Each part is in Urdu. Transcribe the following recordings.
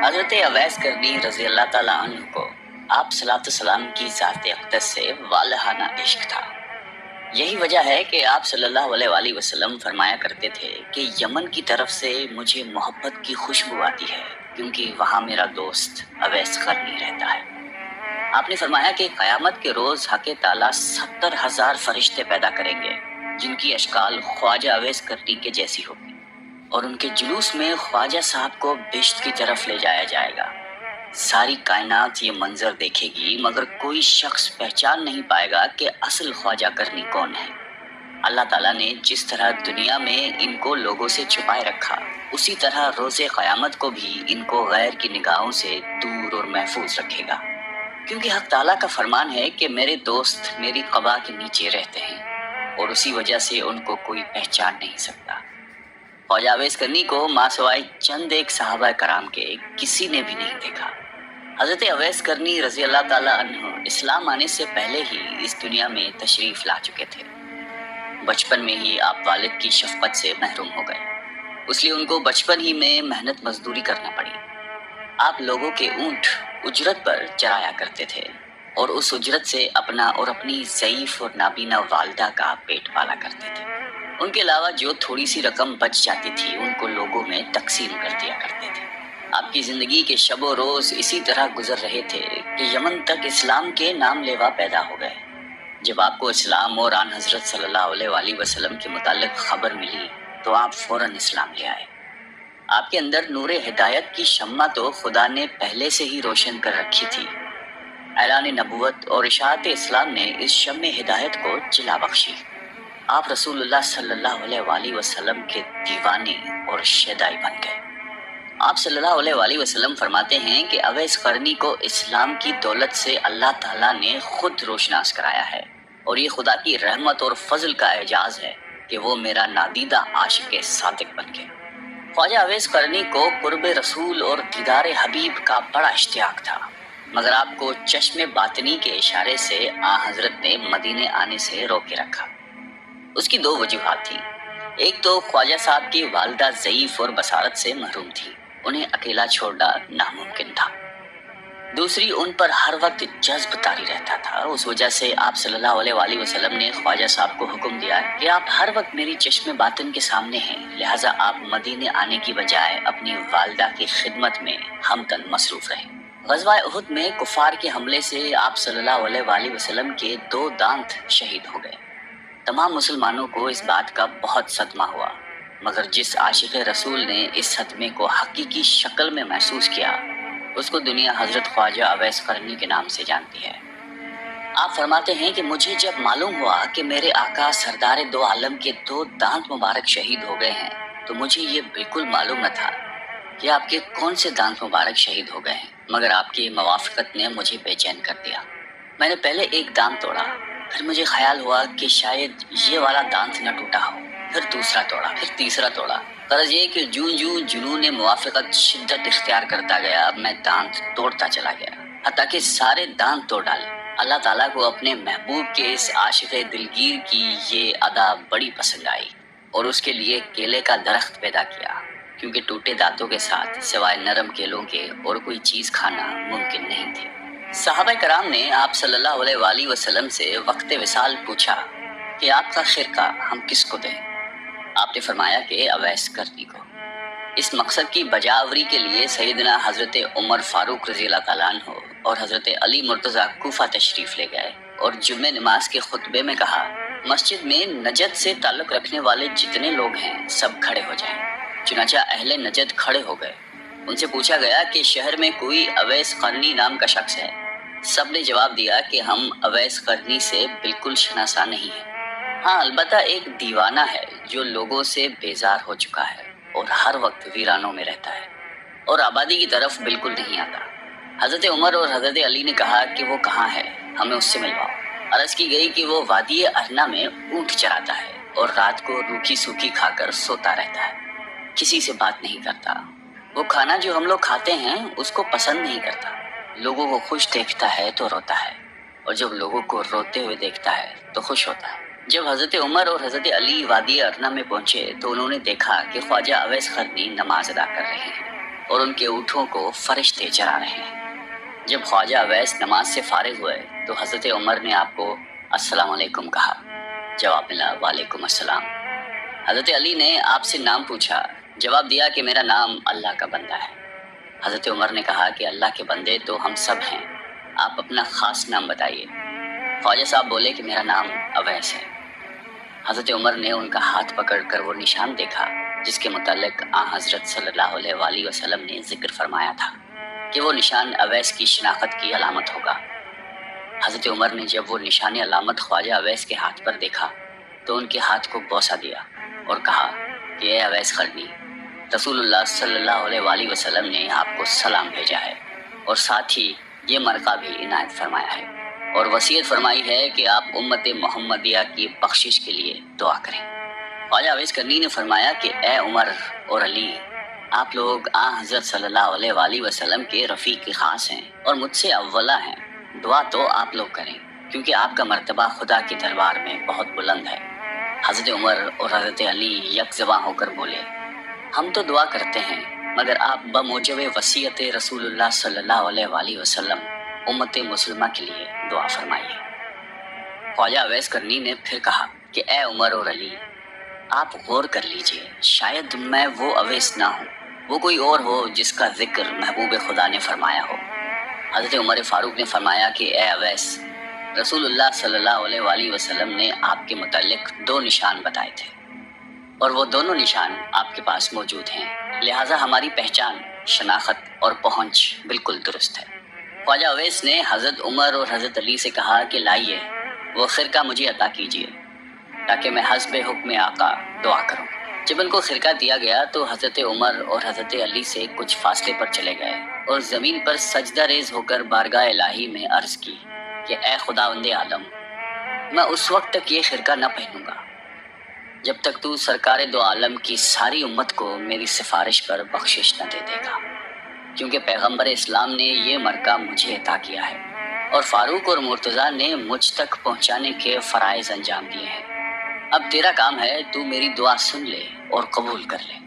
حضرت اویس کرنی رضی اللہ تعالیٰ عنہ کو آپ صلاۃ السلام کی ذات اقدس سے والہانہ عشق تھا۔ یہی وجہ ہے کہ آپ صلی اللہ علیہ وآلہ وسلم فرمایا کرتے تھے کہ یمن کی طرف سے مجھے محبت کی خوشبو آتی ہے، کیونکہ وہاں میرا دوست اویس قرنی رہتا ہے۔ آپ نے فرمایا کہ قیامت کے روز حق تعالیٰ 70,000 فرشتے پیدا کریں گے جن کی اشکال خواجہ اویس کرنی کے جیسی ہوگی، اور ان کے جلوس میں خواجہ صاحب کو بہشت کی طرف لے جایا جائے گا۔ ساری کائنات یہ منظر دیکھے گی، مگر کوئی شخص پہچان نہیں پائے گا کہ اصل خواجہ کرنی کون ہے۔ اللہ تعالیٰ نے جس طرح دنیا میں ان کو لوگوں سے چھپائے رکھا، اسی طرح روز قیامت کو بھی ان کو غیر کی نگاہوں سے دور اور محفوظ رکھے گا، کیونکہ حق تعالیٰ کا فرمان ہے کہ میرے دوست میری قبا کے نیچے رہتے ہیں، اور اسی وجہ سے ان کو کوئی پہچان نہیں سکتا۔ خواجہ اویس کرنی کو ماں سوائے چند ایک صحابہ کرام کے کسی نے بھی نہیں دیکھا۔ حضرت اویس کرنی رضی اللہ تعالیٰ عنہ اسلام آنے سے پہلے ہی اس دنیا میں تشریف لا چکے تھے۔ بچپن میں ہی آپ والد کی شفقت سے محروم ہو گئے، اس لیے ان کو بچپن ہی میں محنت مزدوری کرنا پڑی۔ آپ لوگوں کے اونٹ اجرت پر چرایا کرتے تھے، اور اس اجرت سے اپنا اور اپنی ضعیف اور نابینا والدہ کا پیٹ پالا کرتے تھے۔ ان کے علاوہ جو تھوڑی سی رقم بچ جاتی تھی ان کو لوگوں میں تقسیم کر دیا کرتے تھے۔ آپ کی زندگی کے شب و روز اسی طرح گزر رہے تھے کہ یمن تک اسلام کے نام لیوا پیدا ہو گئے۔ جب آپ کو اسلام اور آن حضرت صلی اللہ علیہ وآلہ وسلم کے متعلق خبر ملی تو آپ فوراً اسلام لے آئے۔ آپ کے اندر نور ہدایت کی شمع تو خدا نے پہلے سے ہی روشن کر رکھی تھی۔ اعلان نبوت اور اشاعت اسلام نے اس شمع ہدایت کو جلا بخشی۔ آپ رسول اللہ صلی اللہ علیہ وآلہ وسلم کے دیوانے اور شیدائی بن گئے۔ آپ صلی اللہ علیہ وآلہ وسلم فرماتے ہیں کہ اویس قرنی کو اسلام کی دولت سے اللہ تعالیٰ نے خود روشناس کرایا ہے، اور یہ خدا کی رحمت اور فضل کا اعجاز ہے کہ وہ میرا نادیدہ عاشق صادق بن گئے۔ خواجہ اویس قرنی کو قرب رسول اور دیدار حبیب کا بڑا اشتیاق تھا، مگر آپ کو چشم باطنی کے اشارے سے آن حضرت نے مدینے آنے سے روکے رکھا۔ اس کی دو وجوہات تھیں۔ ایک تو خواجہ صاحب کی والدہ ضعیف اور بصارت سے محروم تھی، انہیں اکیلا چھوڑنا ناممکن تھا۔ دوسری، ان پر ہر وقت جذب طاری رہتا تھا۔ اس وجہ سے آپ صلی اللہ علیہ وآلہ وسلم نے خواجہ صاحب کو حکم دیا کہ آپ ہر وقت میری چشم باطن کے سامنے ہیں، لہٰذا آپ مدینے آنے کی بجائے اپنی والدہ کی خدمت میں ہمدن مصروف رہیں۔ غزوہ احد میں کفار کے حملے سے آپ صلی اللہ علیہ وآلہ وسلم کے 2 دانت شہید ہو گئے۔ تمام مسلمانوں کو اس بات کا بہت صدمہ ہوا، مگر جس عاشق رسول نے اس صدمے کو حقیقی شکل میں محسوس کیا، اس کو دنیا حضرت خواجہ اویس قرنی کے نام سے جانتی ہے۔ آپ فرماتے ہیں کہ مجھے جب معلوم ہوا کہ میرے آقا سردار دو عالم کے 2 دانت مبارک شہید ہو گئے ہیں تو مجھے یہ بالکل معلوم نہ تھا کہ آپ کے کون سے دانت مبارک شہید ہو گئے ہیں، مگر آپ کی موافقت نے مجھے بے چین کر دیا۔ میں نے پہلے ایک دانت توڑا، پھر مجھے خیال ہوا کہ شاید یہ والا دانت نہ ٹوٹا ہو، پھر دوسرا توڑا، پھر تیسرا توڑا۔ غرض یہ کہ جوں جنون موافقت شدت اختیار کرتا گیا، میں دانت توڑتا چلا گیا، حتیٰ کہ سارے دانت توڑ ڈالے۔ اللہ تعالیٰ کو اپنے محبوب کے اس عاشق دلگیر کی یہ ادا بڑی پسند آئی، اور اس کے لیے کیلے کا درخت پیدا کیا، کیونکہ ٹوٹے دانتوں کے ساتھ سوائے نرم کیلوں کے اور کوئی چیز کھانا ممکن نہیں تھی۔ صحابہ کرام نے آپ صلی اللہ علیہ وآلہ وسلم سے وقت وصال پوچھا کہ آپ کا خرقہ ہم کس کو دیں؟ آپ نے فرمایا کہ اویس کرنی کو۔ اس مقصد کی بجاوری کے لیے سیدنا حضرت عمر فاروق رضی اللہ تعالیٰ عنہ اور حضرت علی مرتضیٰ کوفہ تشریف لے گئے، اور جمعہ نماز کے خطبے میں کہا، مسجد میں نجد سے تعلق رکھنے والے جتنے لوگ ہیں سب کھڑے ہو جائیں۔ چنانچہ اہل نجد کھڑے ہو گئے۔ ان سے پوچھا گیا کہ شہر میں کوئی اویس قرنی نام کا شخص ہے؟ سب نے جواب دیا کہ ہم اویس قرنی سے بالکل شناسا نہیں ہیں، ہاں البتہ ایک دیوانہ ہے جو لوگوں سے بیزار ہو چکا ہے اور ہر وقت ویرانوں میں رہتا ہے اور آبادی کی طرف بالکل نہیں آتا۔ حضرت عمر اور حضرت علی نے کہا کہ وہ کہاں ہے، ہمیں اس سے ملواؤ۔ عرض کی گئی کہ وہ وادی ارنا میں اونٹ چراتا ہے اور رات کو روکھی سوکھی کھا کر سوتا رہتا ہے، کسی سے بات نہیں کرتا۔ وہ کھانا جو ہم لوگ کھاتے ہیں اس کو پسند نہیں کرتا، لوگوں کو خوش دیکھتا ہے تو روتا ہے، اور جب لوگوں کو روتے ہوئے دیکھتا ہے تو خوش ہوتا ہے۔ جب حضرت عمر اور حضرت علی وادی ارنا میں پہنچے تو انہوں نے دیکھا کہ خواجہ اویس قرنی نماز ادا کر رہے ہیں۔ اور ان کے اونٹوں کو فرشتے چرا رہے ہیں۔ جب خواجہ اویس نماز سے فارغ ہوئے تو حضرت عمر نے آپ کو السلام علیکم کہا۔ جواب ملا وعلیکم السلام۔ حضرت علی نے آپ سے نام پوچھا، جواب دیا کہ میرا نام اللہ کا بندہ ہے۔ حضرت عمر نے کہا کہ اللہ کے بندے تو ہم سب ہیں، آپ اپنا خاص نام بتائیے۔ خواجہ صاحب بولے کہ میرا نام اویس ہے۔ حضرت عمر نے ان کا ہاتھ پکڑ کر وہ نشان دیکھا جس کے متعلق حضرت صلی اللہ علیہ وآلہ وسلم نے ذکر فرمایا تھا کہ وہ نشان اویس کی شناخت کی علامت ہوگا۔ حضرت عمر نے جب وہ نشان علامت خواجہ اویس کے ہاتھ پر دیکھا تو ان کے ہاتھ کو بوسہ دیا اور کہا کہ اے اویس قرنی، رسول اللہ صلی اللہ علیہ وآلہ وسلم نے آپ کو سلام بھیجا ہے اور ساتھ ہی یہ مرقع بھی عنایت فرمایا ہے اور وصیت فرمائی ہے کہ آپ امت محمدیہ کی بخشش کے لیے دعا کریں۔ خواجہ اویس کرنی نے فرمایا کہ اے عمر اور علی، آپ لوگ حضرت صلی اللہ علیہ وآلہ وسلم کے رفیق خاص ہیں اور مجھ سے اولا ہیں، دعا تو آپ لوگ کریں کیونکہ آپ کا مرتبہ خدا کے دربار میں بہت بلند ہے۔ حضرت عمر اور حضرت علی یک زباں ہو کر بولے، ہم تو دعا کرتے ہیں مگر آپ بموجب وصیت رسول اللہ صلی اللہ علیہ وآلہ وسلم امت مسلمہ کے لیے دعا فرمائیے۔ خواجہ اویس کرنی نے پھر کہا کہ اے عمر اور علی، آپ غور کر لیجئے، شاید میں وہ اویس نہ ہوں، وہ کوئی اور ہو جس کا ذکر محبوب خدا نے فرمایا ہو۔ حضرت عمر فاروق نے فرمایا کہ اے اویس، رسول اللہ صلی اللہ علیہ وآلہ وسلم نے آپ کے متعلق 2 نشان بتائے تھے اور وہ دونوں نشان آپ کے پاس موجود ہیں، لہٰذا ہماری پہچان، شناخت اور پہنچ بالکل درست ہے۔ خواجہ اویس نے حضرت عمر اور حضرت علی سے کہا کہ لائیے وہ خرقہ مجھے عطا کیجیے تاکہ میں حسب حکم آقا دعا کروں۔ جب ان کو خرقہ دیا گیا تو حضرت عمر اور حضرت علی سے کچھ فاصلے پر چلے گئے اور زمین پر سجدہ ریز ہو کر بارگاہ الہی میں عرض کی کہ اے خداوند عالم، میں اس وقت تک یہ خرقہ نہ پہنوں گا جب تک تو سرکار دو عالم کی ساری امت کو میری سفارش پر بخشش نہ دے دے گا، کیونکہ پیغمبر اسلام نے یہ مرقع مجھے عطا کیا ہے اور فاروق اور مرتضیٰ نے مجھ تک پہنچانے کے فرائض انجام دیے ہیں۔ اب تیرا کام ہے، تو میری دعا سن لے اور قبول کر لے۔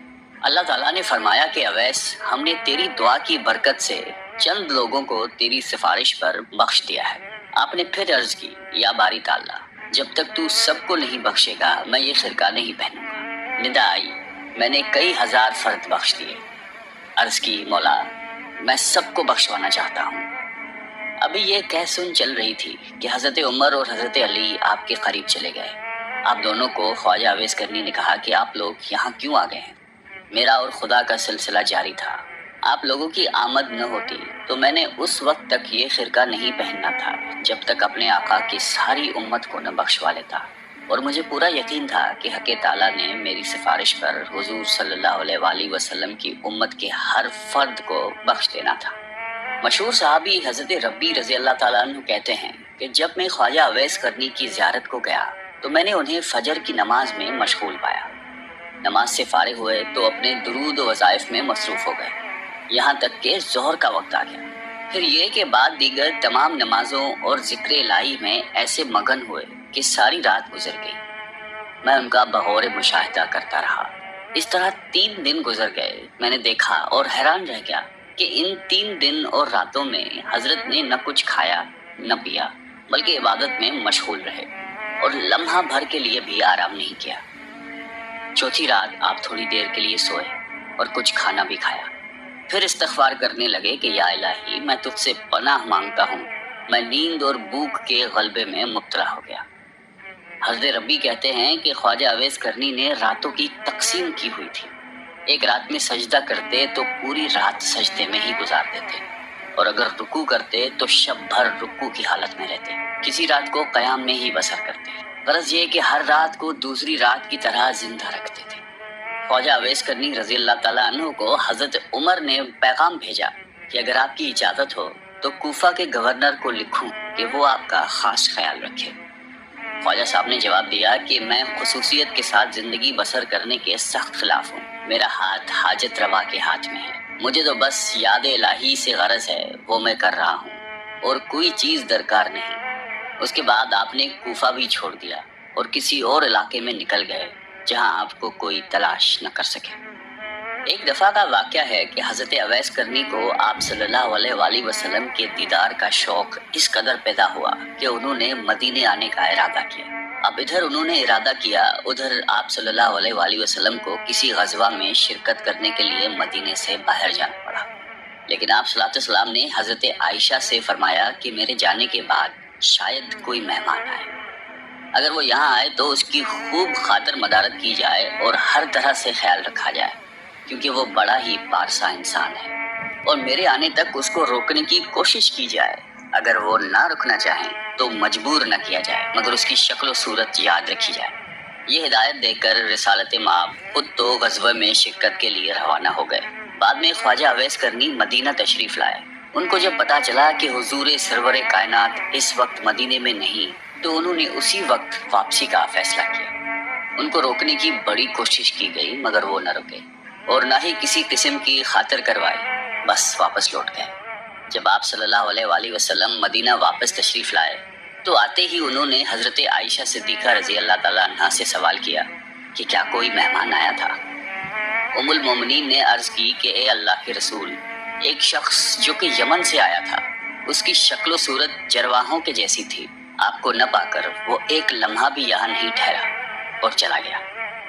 اللہ تعالیٰ نے فرمایا کہ اویس، ہم نے تیری دعا کی برکت سے چند لوگوں کو تیری سفارش پر بخش دیا ہے۔ آپ نے پھر عرض کی، یا باری تعالیٰ، جب تک تو سب کو نہیں بخشے گا میں یہ خرقہ نہیں پہنوں گا۔ ندا آئی، میں نے کئی ہزار فرد بخش دیے۔ عرض کی، مولا میں سب کو بخشوانا چاہتا ہوں۔ ابھی یہ کہہ سن چل رہی تھی کہ حضرت عمر اور حضرت علی آپ کے قریب چلے گئے۔ آپ دونوں کو خواجہ اویس کرنی نے کہا کہ آپ لوگ یہاں کیوں آ گئے ہیں؟ میرا اور خدا کا سلسلہ جاری تھا، آپ لوگوں کی آمد نہ ہوتی تو میں نے اس وقت تک یہ خرقہ نہیں پہننا تھا جب تک اپنے آقا کی ساری امت کو نہ بخشوا لیتا، اور مجھے پورا یقین تھا کہ حق تعالیٰ نے میری سفارش پر حضور صلی اللہ علیہ وآلہ وسلم کی امت کے ہر فرد کو بخش دینا تھا۔ مشہور صحابی حضرت ربی رضی اللہ تعالیٰ عنہ کہتے ہیں کہ جب میں خواجہ اویس کرنی کی زیارت کو گیا تو میں نے انہیں فجر کی نماز میں مشغول پایا۔ نماز سے فارغ ہوئے تو اپنے درود و وظائف میں مصروف ہو گئے، یہاں تک کہ ظہر کا وقت آ گیا۔ پھر یہ کہ بعد دیگر تمام نمازوں اور ذکر الہی میں ایسے مگن ہوئے کہ ساری رات گزر گئی۔ میں ان کا بغور مشاہدہ کرتا رہا۔ اس طرح 3 دن گزر گئے۔ میں نے دیکھا اور حیران رہ گیا کہ ان 3 دن اور راتوں میں حضرت نے نہ کچھ کھایا نہ پیا، بلکہ عبادت میں مشغول رہے اور لمحہ بھر کے لیے بھی آرام نہیں کیا۔ چوتھی رات آپ تھوڑی دیر کے لیے سوئے اور کچھ کھانا بھی کھایا، پھر استغفار کرنے لگے کہ یا الہی، میں تجھ سے پناہ مانگتا ہوں، میں نیند اور بھوک کے غلبے میں مبتلا ہو گیا۔ حضرت ربی کہتے ہیں کہ خواجہ اویس کرنی نے راتوں کی تقسیم کی ہوئی تھی۔ ایک رات میں سجدہ کرتے تو پوری رات سجدے میں ہی گزار دیتے، اور اگر رکوع کرتے تو شب بھر رکوع کی حالت میں رہتے، کسی رات کو قیام میں ہی بسر کرتے۔ غرض یہ کہ ہر رات کو دوسری رات کی طرح زندہ رکھتے تھے۔ خواجہ اویس کرنی رضی اللہ تعالیٰ عنہ کو حضرت عمر نے پیغام بھیجا کہ اگر آپ کی اجازت ہو تو کوفہ کے گورنر کو لکھوں کہ وہ آپ کا خاص خیال رکھے۔ خواجہ صاحب نے جواب دیا کہ میں خصوصیت کے ساتھ زندگی بسر کرنے کے سخت خلاف ہوں، میرا ہاتھ حاجت روا کے ہاتھ میں ہے، مجھے تو بس یاد الہی سے غرض ہے، وہ میں کر رہا ہوں اور کوئی چیز درکار نہیں۔ اس کے بعد آپ نے کوفہ بھی چھوڑ دیا اور کسی اور علاقے میں نکل گئے جہاں آپ کو کوئی تلاش نہ کر سکے۔ ایک دفعہ کا واقعہ ہے کہ حضرت اویس کرنی کو آپ صلی اللہ علیہ وآلہ وسلم کے دیدار کا شوق اس قدر پیدا ہوا کہ انہوں نے مدینے آنے کا ارادہ کیا۔ اب ادھر انہوں نے ارادہ کیا، ادھر آپ صلی اللہ علیہ وآلہ وسلم کو کسی غزوہ میں شرکت کرنے کے لیے مدینے سے باہر جانا پڑا۔ لیکن آپ صلی اللہ علیہ وسلم نے حضرت عائشہ سے فرمایا کہ میرے جانے کے بعد شاید کوئی مہمان آئے، اگر وہ یہاں آئے تو اس کی خوب خاطر مدارت کی جائے اور ہر طرح سے خیال رکھا جائے، کیونکہ وہ بڑا ہی پارسا انسان ہے، اور میرے آنے تک اس کو روکنے کی کوشش کی جائے۔ اگر وہ نہ رکنا چاہیں تو مجبور نہ کیا جائے، مگر اس کی شکل و صورت یاد رکھی جائے۔ یہ ہدایت دے کر رسالت مآب خود تو غزوہ میں شرکت کے لیے روانہ ہو گئے۔ بعد میں خواجہ اویس کرنی مدینہ تشریف لائے۔ ان کو جب پتا چلا کہ حضور سرور کائنات اس وقت مدینے میں نہیں، تو انہوں نے اسی وقت واپسی کا فیصلہ کیا۔ ان کو روکنے کی بڑی کوشش کی گئی، مگر وہ نہ رکے اور نہ ہی کسی قسم کی خاطر کروائی، بس واپس لوٹ گئے۔ جب آپ صلی اللہ علیہ وآلہ وسلم مدینہ واپس تشریف لائے تو آتے ہی انہوں نے حضرت عائشہ صدیقہ رضی اللہ تعالیٰ عنہا سے سوال کیا کہ کیا کوئی مہمان آیا تھا؟ ام المومنین نے عرض کی کہ اے اللہ کے رسول، ایک شخص جو کہ یمن سے آیا تھا، اس کی شکل و صورت جرواہوں کے جیسی تھی، آپ کو نہ پا کر وہ ایک لمحہ بھی یہاں نہیں ٹھہرا اور چلا گیا۔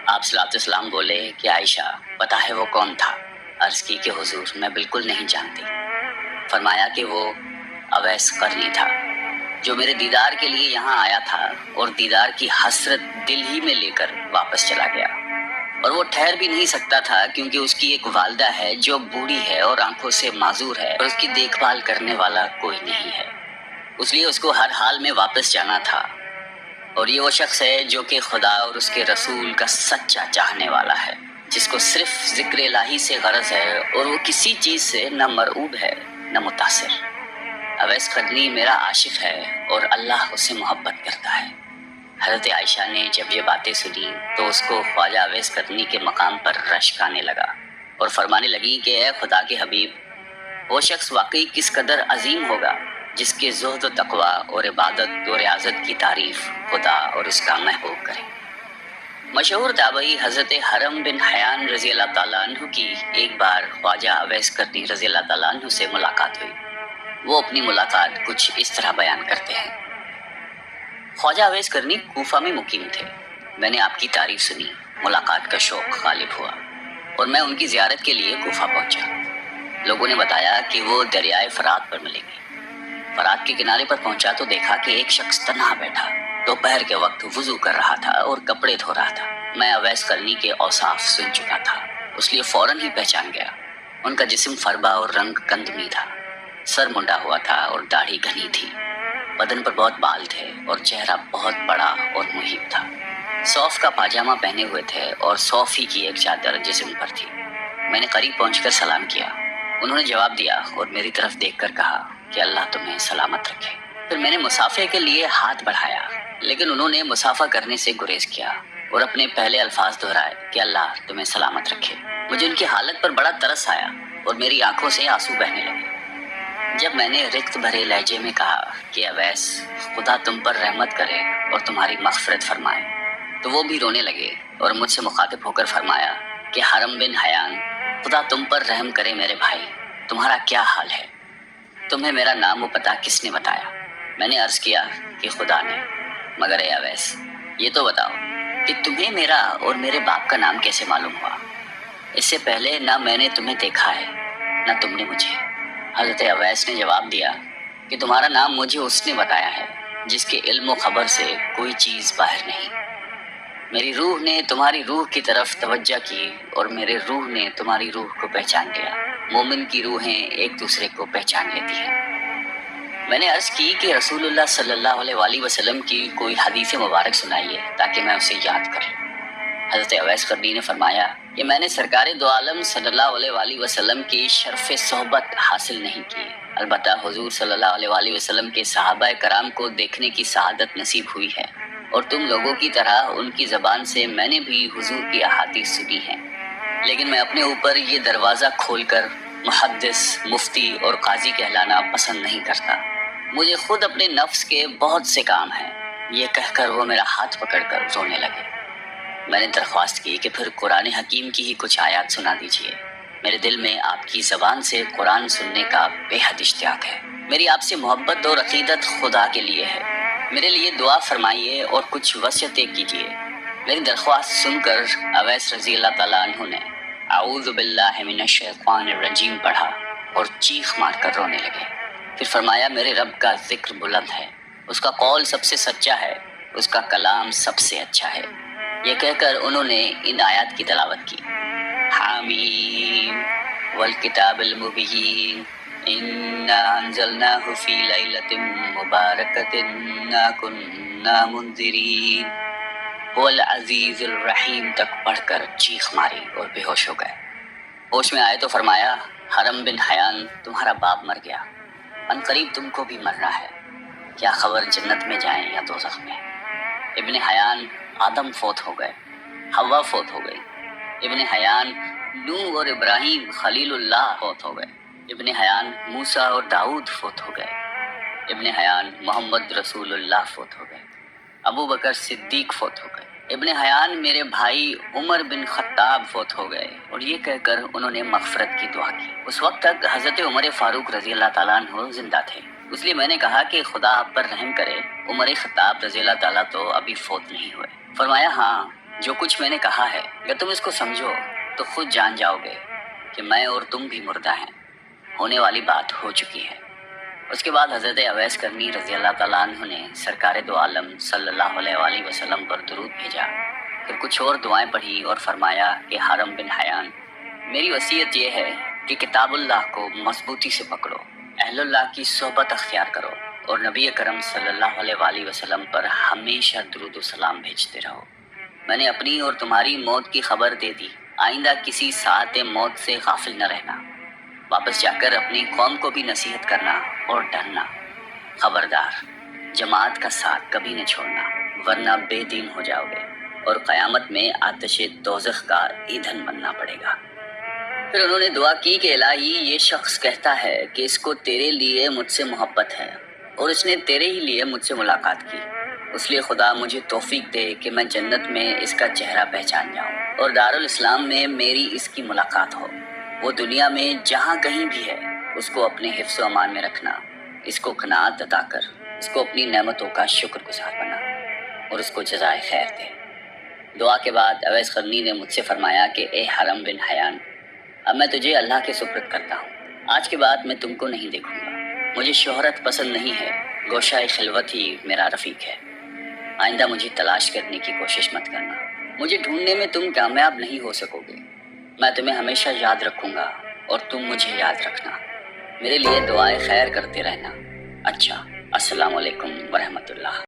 آپ صلی اللہ علیہ وسلم بولے کہ عائشہ پتہ ہے وہ کون تھا؟ عرض کی کہ حضور میں بالکل نہیں جانتی۔ فرمایا کہ وہ اویس قرنی تھا، جو میرے دیدار کے لیے یہاں آیا تھا اور دیدار کی حسرت دل ہی میں لے کر واپس چلا گیا، اور وہ ٹھہر بھی نہیں سکتا تھا کیونکہ اس کی ایک والدہ ہے جو بوڑھی ہے اور آنکھوں سے معذور ہے، اور اس کی دیکھ بھال کرنے والا کوئی نہیں ہے، اس لیے اس کو ہر حال میں واپس جانا تھا۔ اور یہ وہ شخص ہے جو کہ خدا اور اس کے رسول کا سچا چاہنے والا ہے، جس کو صرف ذکر الہی سے غرض ہے اور وہ کسی چیز سے نہ مرعوب ہے نہ متاثر۔ اویس قرنی میرا عاشق ہے اور اللہ اس سے محبت کرتا ہے۔ حضرت عائشہ نے جب یہ باتیں سنی تو اس کو خواجہ اویس قرنی کے مقام پر رشک آنے لگا اور فرمانے لگی کہ اے خدا کے حبیب، وہ شخص واقعی کس قدر عظیم ہوگا جس کے زہد و تقوی اور عبادت و ریاضت کی تعریف خدا اور اس کا محبوب کرے۔ مشہور تابعی حضرت حرم بن حیان رضی اللہ تعالیٰ عنہ کی ایک بار خواجہ اویس قرنی رضی اللہ تعالیٰ عنہ سے ملاقات ہوئی۔ وہ اپنی ملاقات کچھ اس طرح بیان کرتے ہیں۔ خواجہ اویس کرنی کوفہ میں مقیم تھے۔ میں نے آپ کی تعریف سنی، ملاقات کا شوق غالب ہوا اور میں ان کی زیارت کے لیے کوفہ پہنچا۔ لوگوں نے بتایا کہ وہ دریائے فرات پر ملیں گے۔ فرات کے کنارے پر پہنچا تو دیکھا کہ ایک شخص تنہا بیٹھا، دوپہر کے وقت وضو کر رہا تھا اور کپڑے دھو رہا تھا۔ میں اویس کرنی کے اوصاف سن چکا تھا، اس لیے فوراً ہی پہچان گیا۔ ان کا جسم فربا اور رنگ کندمی تھا، سر منڈا ہوا تھا اور داڑھی گھنی تھی، بدن پر بہت بال تھے اور چہرہ بہت بڑا اور محیب تھا۔ صوف کا پاجامہ پہنے ہوئے تھے اور صوف ہی کی ایک چادر جسم پر تھی۔ میں نے قریب پہنچ کر سلام کیا۔ انہوں نے جواب دیا اور میری طرف دیکھ کر کہا کہ اللہ تمہیں سلامت رکھے۔ پھر میں نے مصافحے کے لیے ہاتھ بڑھایا، لیکن انہوں نے مصافحہ کرنے سے گریز کیا اور اپنے پہلے الفاظ دہرائے کہ اللہ تمہیں سلامت رکھے۔ مجھے ان کی حالت پر بڑا ترس آیا اور میری آنکھوں سے آنسو بہنے لگے۔ جب میں نے رقت بھرے لہجے میں کہا کہ اویس، خدا تم پر رحمت کرے اور تمہاری مغفرت فرمائے، تو وہ بھی رونے لگے اور مجھ سے مخاطب ہو کر فرمایا کہ حرم بن حیان، خدا تم پر رحم کرے میرے بھائی، تمہارا کیا حال ہے؟ تمہیں میرا نام و پتہ کس نے بتایا؟ میں نے عرض کیا کہ خدا نے۔ مگر اے اویس، یہ تو بتاؤ کہ تمہیں میرا اور میرے باپ کا نام کیسے معلوم ہوا؟ اس سے پہلے نہ میں نے تمہیں دیکھا ہے نہ تم نے مجھے۔ حضرت اویس نے جواب دیا کہ تمہارا نام مجھے اس نے بتایا ہے جس کے علم و خبر سے کوئی چیز باہر نہیں۔ میری روح نے تمہاری روح کی طرف توجہ کی اور میرے روح نے تمہاری روح کو پہچان لیا۔ مومن کی روحیں ایک دوسرے کو پہچان لیتی ہیں۔ میں نے عرض کی کہ رسول اللہ صلی اللہ علیہ وآلہ وسلم کی کوئی حدیث مبارک سنائیے تاکہ میں اسے یاد کر لوں۔ حضرت اویس قرنی نے فرمایا کہ میں نے سرکار دو عالم صلی اللہ علیہ وآلہ وسلم کی شرف صحبت حاصل نہیں کی، البتہ حضور صلی اللہ علیہ وآلہ وسلم کے صحابہ کرام کو دیکھنے کی سعادت نصیب ہوئی ہے، اور تم لوگوں کی طرح ان کی زبان سے میں نے بھی حضور کی احادیث سنی ہیں، لیکن میں اپنے اوپر یہ دروازہ کھول کر محدث، مفتی اور قاضی کہلانا پسند نہیں کرتا۔ مجھے خود اپنے نفس کے بہت سے کام ہیں۔ یہ کہہ کر وہ میرا ہاتھ پکڑ کر رونے لگے۔ میں نے درخواست کی کہ پھر قرآن حکیم کی ہی کچھ آیات سنا دیجیے۔ میرے دل میں آپ کی زبان سے قرآن سننے کا بے حد اشتیاق ہے۔ میری آپ سے محبت اور عقیدت خدا کے لیے ہے۔ میرے لیے دعا فرمائیے اور کچھ وصیتیں کیجیے۔ میری درخواست سن کر اویس رضی اللہ تعالیٰ عنہ نے اعوذ باللہ من الشیطان الرجیم پڑھا اور چیخ مار کر رونے لگے۔ پھر فرمایا میرے رب کا ذکر بلند ہے، اس کا قول سب سے سچا ہے، اس کا کلام سب سے اچھا ہے۔ یہ کہہ کر انہوں نے ان آیات کی تلاوت کی۔ حامیم والکتاب المبین انا انزلناہ فی لیلۃ مبارکۃ انا کنا منذرین هو العزیز الرحیم تک پڑھ کر چیخ ماری اور بے ہوش ہو گئے۔ ہوش میں آئے تو فرمایا حرم بن حیان تمہارا باپ مر گیا، ان قریب تم کو بھی مرنا ہے، کیا خبر جنت میں جائیں یا دوزخ میں؟ ابن حیان آدم فوت ہو گئے، حوا فوت ہو گئی۔ ابن حیان نوح اور ابراہیم خلیل اللہ فوت ہو گئے۔ ابن حیان موسیٰ اور داؤد فوت ہو گئے۔ ابن حیان محمد رسول اللہ فوت ہو گئے۔ ابو بکر صدیق فوت ہو گئے۔ ابن حیان میرے بھائی عمر بن خطاب فوت ہو گئے، اور یہ کہہ کر انہوں نے مغفرت کی دعا کی۔ اس وقت تک حضرت عمر فاروق رضی اللہ تعالیٰ عنہ زندہ تھے، اس لیے میں نے کہا کہ خدا آپ پر رحم کرے، عمر خطاب رضی اللہ تعالیٰ تو ابھی فوت نہیں ہوئے۔ فرمایا ہاں، جو کچھ میں نے کہا ہے اگر تم اس کو سمجھو تو خود جان جاؤ گے کہ میں اور تم بھی مردہ ہیں، ہونے والی بات ہو چکی ہے۔ اس کے بعد حضرت اویس کرنی رضی اللہ تعالیٰ عنہ نے سرکار دو عالم صلی اللہ علیہ وآلہ وسلم پر درود بھیجا، پھر کچھ اور دعائیں پڑھی اور فرمایا کہ حرم بن حیان، میری وصیت یہ ہے کہ کتاب اللہ کو مضبوطی سے پکڑو، اہل اللہ کی صحبت اختیار کرو، اور نبی کرم صلی اللہ علیہ وآلہ وسلم پر ہمیشہ درود و سلام بھیجتے رہو۔ میں نے اپنی اور تمہاری موت کی خبر دے دی، آئندہ کسی ساعت موت سے غافل نہ رہنا، واپس جا کر اپنی قوم کو بھی نصیحت کرنا اور ڈرنا۔ خبردار، جماعت کا ساتھ کبھی نہ چھوڑنا، ورنہ بے دین ہو جاؤ گے اور قیامت میں آتش دوزخ کا ایندھن بننا پڑے گا۔ پھر انہوں نے دعا کی کہ الہی یہ شخص کہتا ہے کہ اس کو تیرے لیے مجھ سے محبت ہے اور اس نے تیرے ہی لیے مجھ سے ملاقات کی، اس لیے خدا مجھے توفیق دے کہ میں جنت میں اس کا چہرہ پہچان جاؤں اور دارالاسلام میں میری اس کی ملاقات ہو۔ وہ دنیا میں جہاں کہیں بھی ہے اس کو اپنے حفظ و امان میں رکھنا، اس کو قناعت عطا کر اس کو اپنی نعمتوں کا شکر گزار بنا اور اس کو جزائے خیر دے۔ دعا کے بعد اویس قرنی نے مجھ سے فرمایا کہ اے حرم بن حیان، اب میں تجھے اللہ کے سپرد کرتا ہوں، آج کے بعد میں تم کو نہیں دیکھوں گا، مجھے شہرت پسند نہیں ہے، گوشہ خلوت ہی میرا رفیق ہے، آئندہ مجھے تلاش کرنے کی کوشش مت کرنا، مجھے ڈھونڈنے میں تم کامیاب نہیں ہو سکو گے، میں تمہیں ہمیشہ یاد رکھوں گا اور تم مجھے یاد رکھنا، میرے لیے دعائیں خیر کرتے رہنا۔ اچھا، السلام علیکم ورحمۃ اللہ۔